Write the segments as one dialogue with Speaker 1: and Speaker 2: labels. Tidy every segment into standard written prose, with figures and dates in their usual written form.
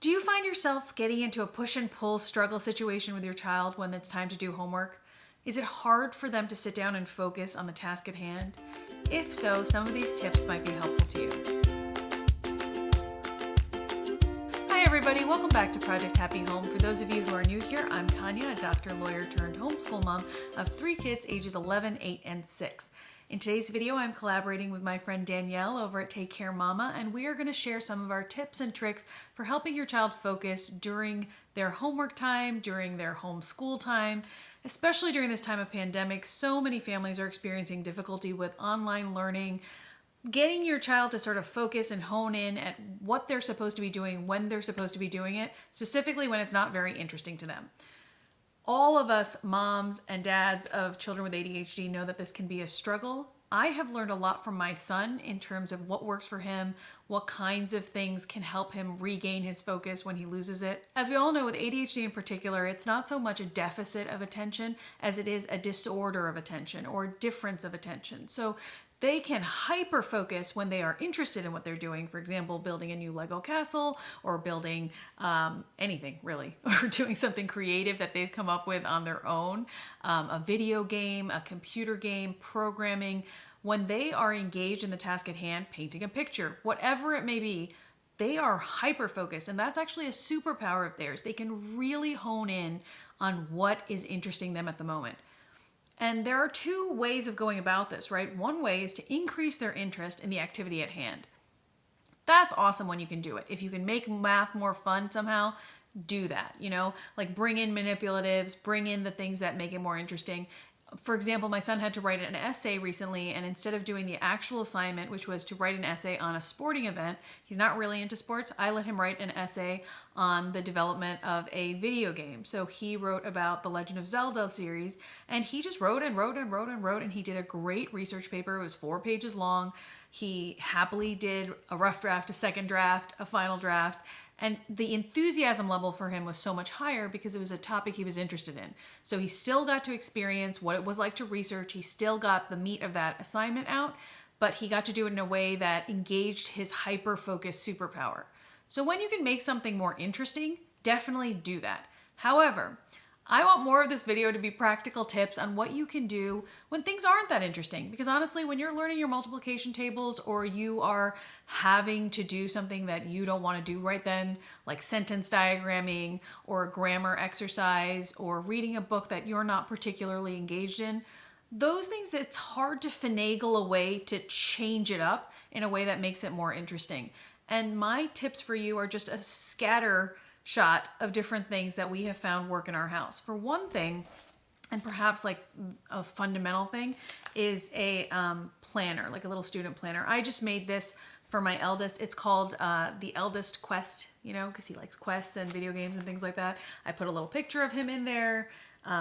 Speaker 1: Do you find yourself getting into a push and pull struggle situation with your child when it's time to do homework? Is it hard for them to sit down and focus on the task at hand? If so, some of these tips might be helpful to you. Hi everybody, welcome back to Project Happy Home. For those of you who are new here, I'm Tanya, a doctor, lawyer turned homeschool mom of 3 kids ages 11, 8, and 6. In today's video, I'm collaborating with my friend Danielle over at TakeCareMama, and we are going to share some of our tips and tricks for helping your child focus during their homework time, during their homeschool time, especially during this time of pandemic. So many families are experiencing difficulty with online learning. Getting your child to sort of focus and hone in at what they're supposed to be doing, when they're supposed to be doing it, specifically when it's not very interesting to them. All of us moms and dads of children with ADHD know that this can be a struggle. I have learned a lot from my son in terms of what works for him, what kinds of things can help him regain his focus when he loses it. As we all know, with ADHD in particular, it's not so much a deficit of attention as it is a disorder of attention or difference of attention. So they can hyper focus when they are interested in what they're doing. For example, building a new Lego castle or building anything really, or doing something creative that they've come up with on their own, a video game, a computer game, programming. When they are engaged in the task at hand, painting a picture, whatever it may be, they are hyper focused, and that's actually a superpower of theirs. They can really hone in on what is interesting them at the moment. And there are 2 ways of going about this, right? One way is to increase their interest in the activity at hand. That's awesome when you can do it. If you can make math more fun somehow, do that, like bring in manipulatives, bring in the things that make it more interesting. For example, my son had to write an essay recently, and instead of doing the actual assignment, which was to write an essay on a sporting event, he's not really into sports, I let him write an essay on the development of a video game. So he wrote about the Legend of Zelda series, and he just wrote and wrote and wrote and wrote, and he did a great research paper. It was 4 pages long. He happily did a rough draft, a second draft, a final draft. And the enthusiasm level for him was so much higher because it was a topic he was interested in. So he still got to experience what it was like to research. He still got the meat of that assignment out, but he got to do it in a way that engaged his hyper-focused superpower. So when you can make something more interesting, definitely do that. However, I want more of this video to be practical tips on what you can do when things aren't that interesting. Because honestly, when you're learning your multiplication tables or you are having to do something that you don't want to do right then, like sentence diagramming or a grammar exercise or reading a book that you're not particularly engaged in, those things, it's hard to finagle a way to change it up in a way that makes it more interesting. And my tips for you are just a scatter shot of different things that we have found work in our house. For one thing, and perhaps like a fundamental thing, is a planner, like a little student planner. I just made this for my eldest. It's called the Eldest Quest, because he likes quests and video games and things like that. I put a little picture of him in there,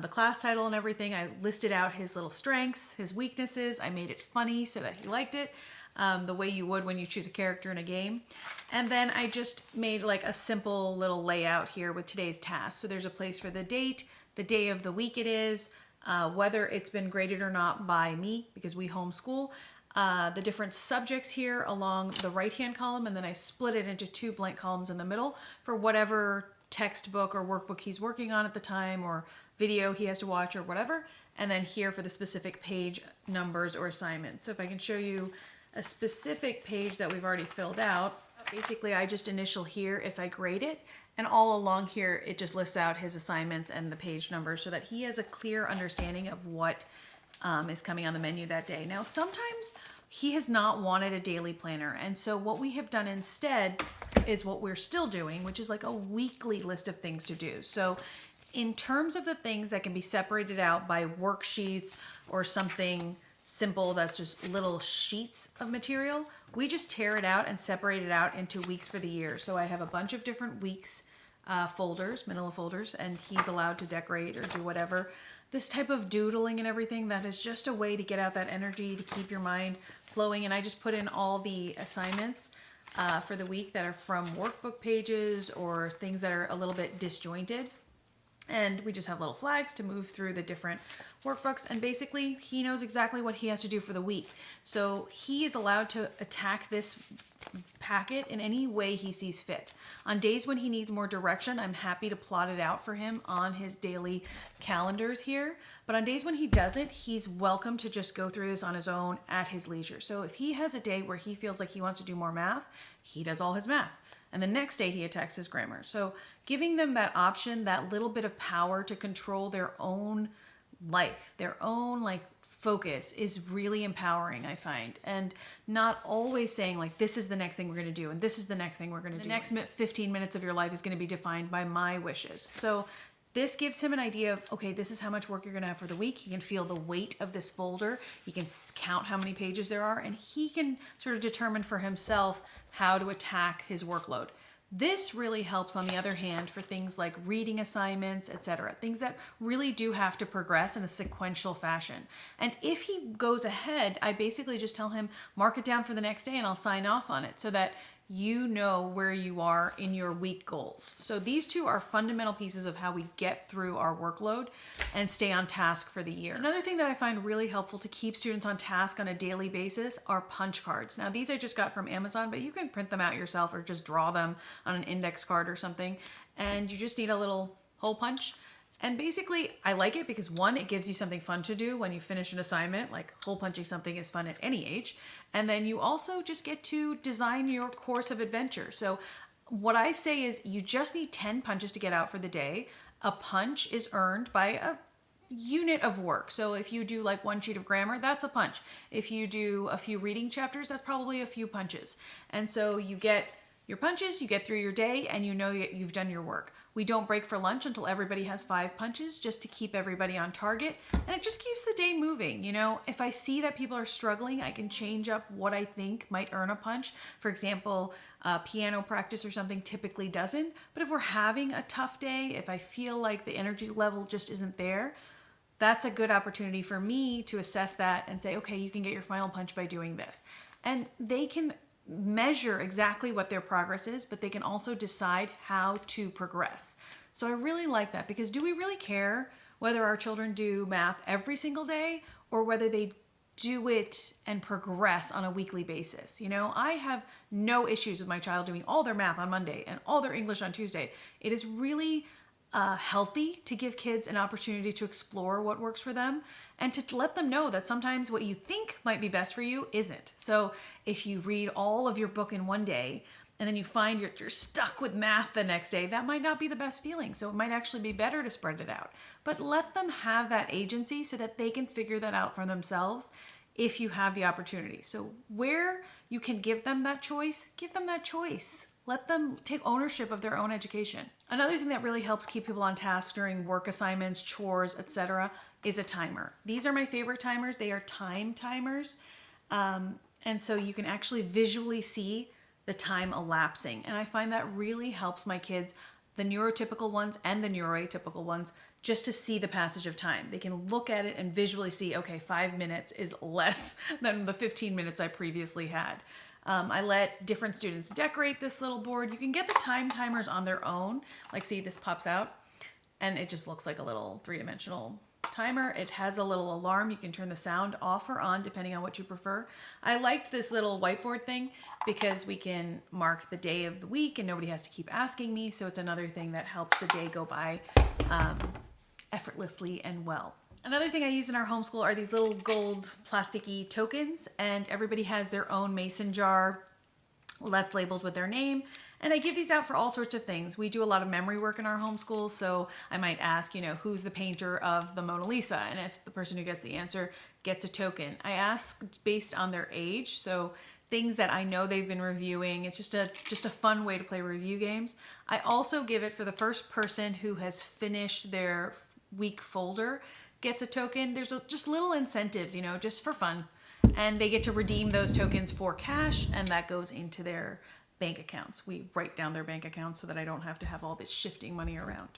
Speaker 1: the class title and everything. I listed out his little strengths, his weaknesses. I made it funny so that he liked it. The way you would when you choose a character in a game. And then I just made like a simple little layout here with today's task. So there's a place for the date, the day of the week it is, whether it's been graded or not by me because we homeschool, the different subjects here along the right-hand column, and then I split it into 2 blank columns in the middle for whatever textbook or workbook he's working on at the time or video he has to watch or whatever. And then here for the specific page numbers or assignments. So if I can show you a specific page that we've already filled out. Basically, I just initial here if I grade it, and all along here, it just lists out his assignments and the page numbers so that he has a clear understanding of what is coming on the menu that day. Now, sometimes he has not wanted a daily planner, and so what we have done instead is what we're still doing, which is like a weekly list of things to do. So in terms of the things that can be separated out by worksheets or something simple that's just little sheets of material, we just tear it out and separate it out into weeks for the year. So I have a bunch of different weeks folders, manila folders, and he's allowed to decorate or do whatever. This type of doodling and everything, that is just a way to get out that energy, to keep your mind flowing. And I just put in all the assignments for the week that are from workbook pages or things that are a little bit disjointed. And we just have little flags to move through the different workbooks. And basically, he knows exactly what he has to do for the week. So he is allowed to attack this packet in any way he sees fit. On days when he needs more direction, I'm happy to plot it out for him on his daily calendars here. But on days when he doesn't, he's welcome to just go through this on his own at his leisure. So if he has a day where he feels like he wants to do more math, he does all his math. And the next day he attacks his grammar. So giving them that option, that little bit of power to control their own life, their own focus is really empowering, I find. And not always saying this is the next thing we're going to do and this is the next thing we're going to do. The next 15 minutes of your life is going to be defined by my wishes. So this gives him an idea of, okay, this is how much work you're going to have for the week. He can feel the weight of this folder. He can count how many pages there are, and he can sort of determine for himself how to attack his workload. This really helps, on the other hand, for things like reading assignments, etc. Things that really do have to progress in a sequential fashion. And if he goes ahead, I basically just tell him, mark it down for the next day and I'll sign off on it so that you know where you are in your week goals. So these two are fundamental pieces of how we get through our workload and stay on task for the year. Another thing that I find really helpful to keep students on task on a daily basis are punch cards. Now these I just got from Amazon, but you can print them out yourself or just draw them on an index card or something. And you just need a little hole punch. And basically, I like it because one, it gives you something fun to do when you finish an assignment, like hole punching something is fun at any age. And then you also just get to design your course of adventure. So what I say is you just need 10 punches to get out for the day. A punch is earned by a unit of work. So if you do one sheet of grammar, that's a punch. If you do a few reading chapters, that's probably a few punches. And so you get your punches, you get through your day, and you know you've done your work. We don't break for lunch until everybody has 5 punches, just to keep everybody on target. And it just keeps the day moving. If I see that people are struggling, I can change up what I think might earn a punch. For example, piano practice or something typically doesn't. But if we're having a tough day, if I feel like the energy level just isn't there, that's a good opportunity for me to assess that and say, okay, you can get your final punch by doing this. And they can measure exactly what their progress is, but they can also decide how to progress. So I really like that, because do we really care whether our children do math every single day or whether they do it and progress on a weekly basis? I have no issues with my child doing all their math on Monday and all their English on Tuesday. It is really healthy to give kids an opportunity to explore what works for them and to let them know that sometimes what you think might be best for you isn't. So if you read all of your book in one day and then you find you're stuck with math the next day, that might not be the best feeling. So it might actually be better to spread it out. But let them have that agency so that they can figure that out for themselves if you have the opportunity. So where you can give them that choice, give them that choice. Let them take ownership of their own education. Another thing that really helps keep people on task during work assignments, chores, etc., is a timer. These are my favorite timers. They are time timers. And so you can actually visually see the time elapsing. And I find that really helps my kids, the neurotypical ones and the neuroatypical ones, just to see the passage of time. They can look at it and visually see, okay, 5 minutes is less than the 15 minutes I previously had. I let different students decorate this little board. You can get the time timers on their own. See, this pops out and it just looks like a little 3-dimensional timer. It has a little alarm. You can turn the sound off or on depending on what you prefer. I liked this little whiteboard thing because we can mark the day of the week and nobody has to keep asking me. So it's another thing that helps the day go by effortlessly and well. Another thing I use in our homeschool are these little gold plasticky tokens, and everybody has their own mason jar that's labeled with their name. And I give these out for all sorts of things. We do a lot of memory work in our homeschool, so I might ask, who's the painter of the Mona Lisa? And if the person who gets the answer gets a token. I ask based on their age, so things that I know they've been reviewing. It's just a fun way to play review games. I also give it for the first person who has finished their week folder gets a token. There's just little incentives, just for fun. And they get to redeem those tokens for cash, and that goes into their bank accounts. We write down their bank accounts so that I don't have to have all this shifting money around.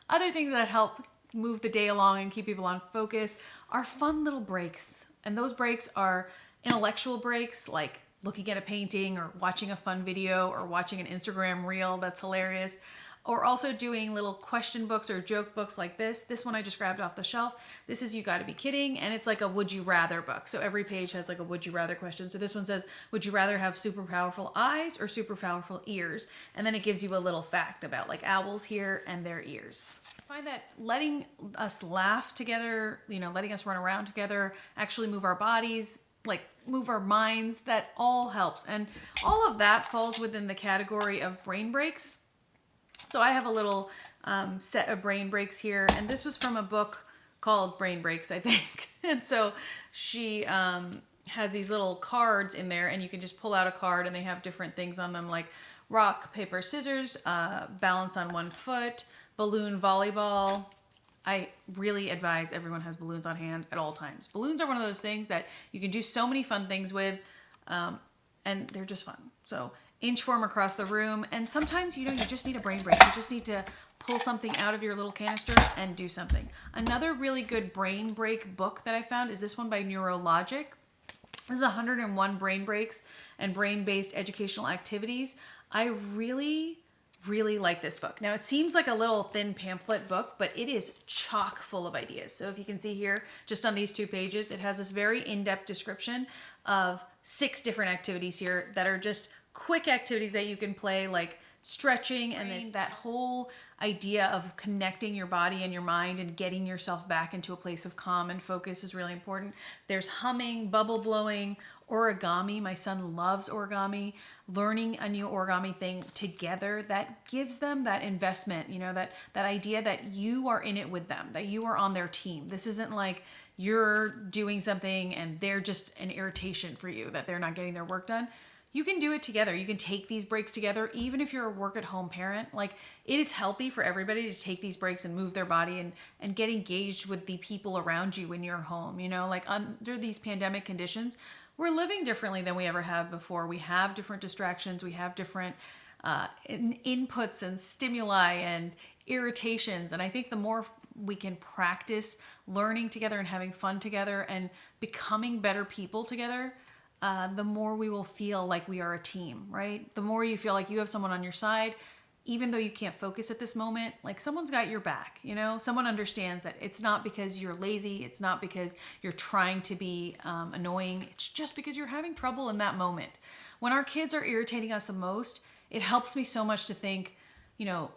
Speaker 1: Other things that help move the day along and keep people on focus are fun little breaks. And those breaks are intellectual breaks, like looking at a painting or watching a fun video or watching an Instagram reel that's hilarious. or also doing little question books or joke books like this. This one I just grabbed off the shelf. This is You Gotta Be Kidding, and it's like a would you rather book. So every page has like a would you rather question. So this one says, would you rather have super powerful eyes or super powerful ears? And then it gives you a little fact about like owls here and their ears. I find that letting us laugh together, letting us run around together, actually move our bodies, like move our minds, that all helps. And all of that falls within the category of brain breaks. So I have a little set of brain breaks here, and this was from a book called Brain Breaks, I think. And so she has these little cards in there, and you can just pull out a card, and they have different things on them, like rock, paper, scissors, balance on one foot, balloon volleyball. I really advise everyone has balloons on hand at all times. Balloons are one of those things that you can do so many fun things with, and they're just fun. So inchworm across the room, and sometimes, you just need a brain break. You just need to pull something out of your little canister and do something. Another really good brain break book that I found is this one by Neurologic. This is 101 brain breaks and brain-based educational activities. I really like this book. Now, it seems like a little thin pamphlet book, but it is chock full of ideas. So if you can see here, just on these 2 pages, it has this very in-depth description of 6 different activities here that are just quick activities that you can play, like stretching, and then that whole idea of connecting your body and your mind and getting yourself back into a place of calm and focus is really important. There's humming, bubble blowing, origami. My son loves origami. Learning a new origami thing together, that gives them that investment, that idea that you are in it with them, that you are on their team. This isn't like you're doing something and they're just an irritation for you, that they're not getting their work done. You can do it together. You can take these breaks together, even if you're a work-at-home parent. Like, it is healthy for everybody to take these breaks and move their body and get engaged with the people around you when you're home. Like under these pandemic conditions, we're living differently than we ever have before. We have different distractions. We have different inputs and stimuli and irritations. And I think the more we can practice learning together and having fun together and becoming better people together, the more we will feel like we are a team, right? The more you feel like you have someone on your side, even though you can't focus at this moment, like someone's got your back, someone understands that it's not because you're lazy. It's not because you're trying to be annoying. It's just because you're having trouble in that moment. When our kids are irritating us the most, it helps me so much to think,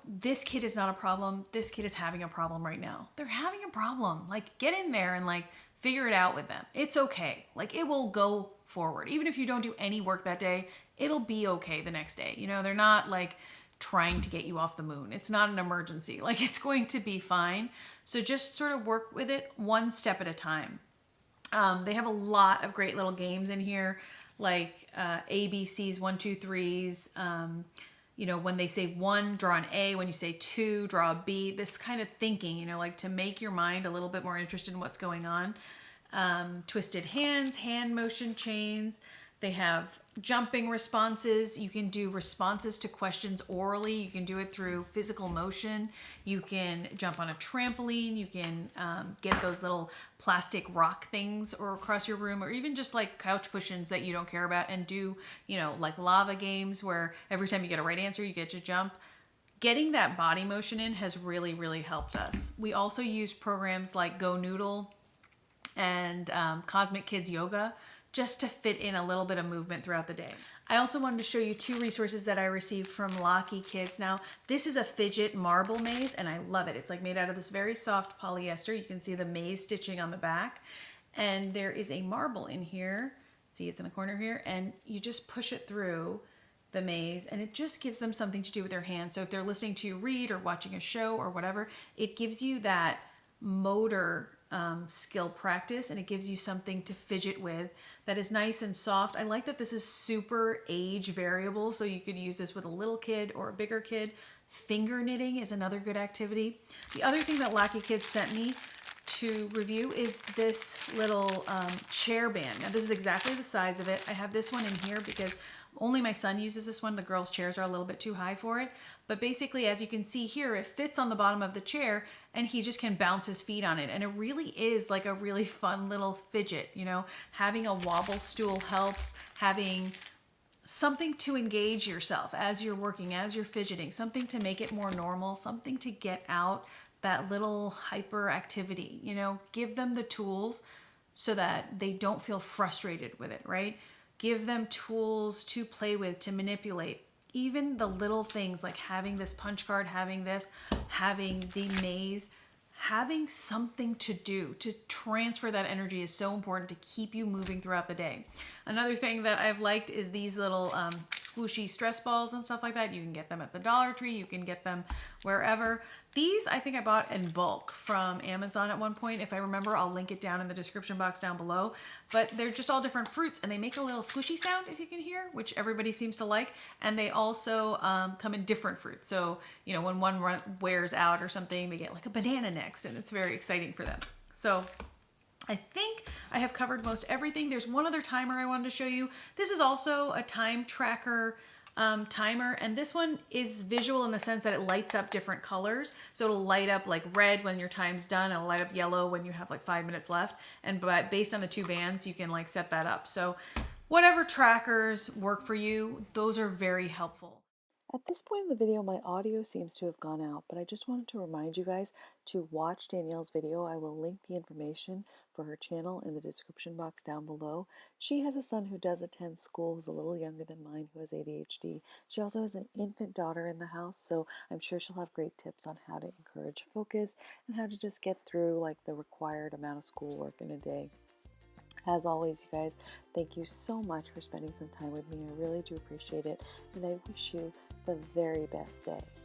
Speaker 1: this kid is not a problem. This kid is having a problem right now. They're having a problem. Like, get in there and like figure it out with them. It's okay. Like, it will go forward. Even if you don't do any work that day, it'll be okay the next day. They're not like trying to get you off the moon. It's not an emergency. Like, it's going to be fine. So just sort of work with it one step at a time. They have a lot of great little games in here, like ABCs, 1, 2, 3s. When they say 1, draw an A. When you say 2, draw a B. This kind of thinking, like to make your mind a little bit more interested in what's going on. Twisted hands, hand motion chains. They have jumping responses. You can do responses to questions orally. You can do it through physical motion. You can jump on a trampoline. You can get those little plastic rock things or across your room, or even just like couch cushions that you don't care about, and do, like lava games where every time you get a right answer, you get to jump. Getting that body motion in has really helped us. We also use programs like Go Noodle and Cosmic Kids Yoga, just to fit in a little bit of movement throughout the day. I also wanted to show you 2 resources that I received from Locky Kids. Now, this is a Fidget marble maze, and I love it. It's like made out of this very soft polyester. You can see the maze stitching on the back, and there is a marble in here. See, it's in the corner here, and you just push it through the maze, and it just gives them something to do with their hands. So if they're listening to you read or watching a show or whatever, it gives you that motor skill practice, and it gives you something to fidget with that is nice and soft. I like that this is super age variable, so you could use this with a little kid or a bigger kid. Finger knitting is another good activity. The other thing that Locky Kids sent me to review is this little chair band. Now, this is exactly the size of it. I have this one in here because only my son uses this one. The girls' chairs are a little bit too high for it. But basically, as you can see here, it fits on the bottom of the chair, and he just can bounce his feet on it. And it really is like a really fun little fidget, Having a wobble stool helps. Having something to engage yourself as you're working, as you're fidgeting, something to make it more normal, something to get out that little hyperactivity. Give them the tools so that they don't feel frustrated with it, right? Give them tools to play with, to manipulate. Even the little things like having this punch card, having the maze, having something to do to transfer that energy is so important to keep you moving throughout the day. Another thing that I've liked is these little squishy stress balls and stuff like that. You can get them at the Dollar Tree. You can get them wherever. These I think I bought in bulk from Amazon at one point. If I remember, I'll link it down in the description box down below. But they're just all different fruits and they make a little squishy sound, if you can hear, which everybody seems to like. And they also come in different fruits. So, when one wears out or something, they get like a banana next, and it's very exciting for them. So I think I have covered most everything. There's one other timer I wanted to show you. This is also a time tracker timer, and this one is visual in the sense that it lights up different colors. So it'll light up like red when your time's done, and it'll light up yellow when you have like 5 minutes left. And based on the 2 bands, you can like set that up. So whatever trackers work for you, those are very helpful.
Speaker 2: At this point in the video, my audio seems to have gone out, but I just wanted to remind you guys to watch Danielle's video. I will link the information for her channel in the description box down below. She has a son who does attend school who's a little younger than mine, who has ADHD. She also has an infant daughter in the house, so I'm sure she'll have great tips on how to encourage focus and how to just get through like the required amount of schoolwork in a day. As always, you guys, thank you so much for spending some time with me. I really do appreciate it, and I wish you the very best day.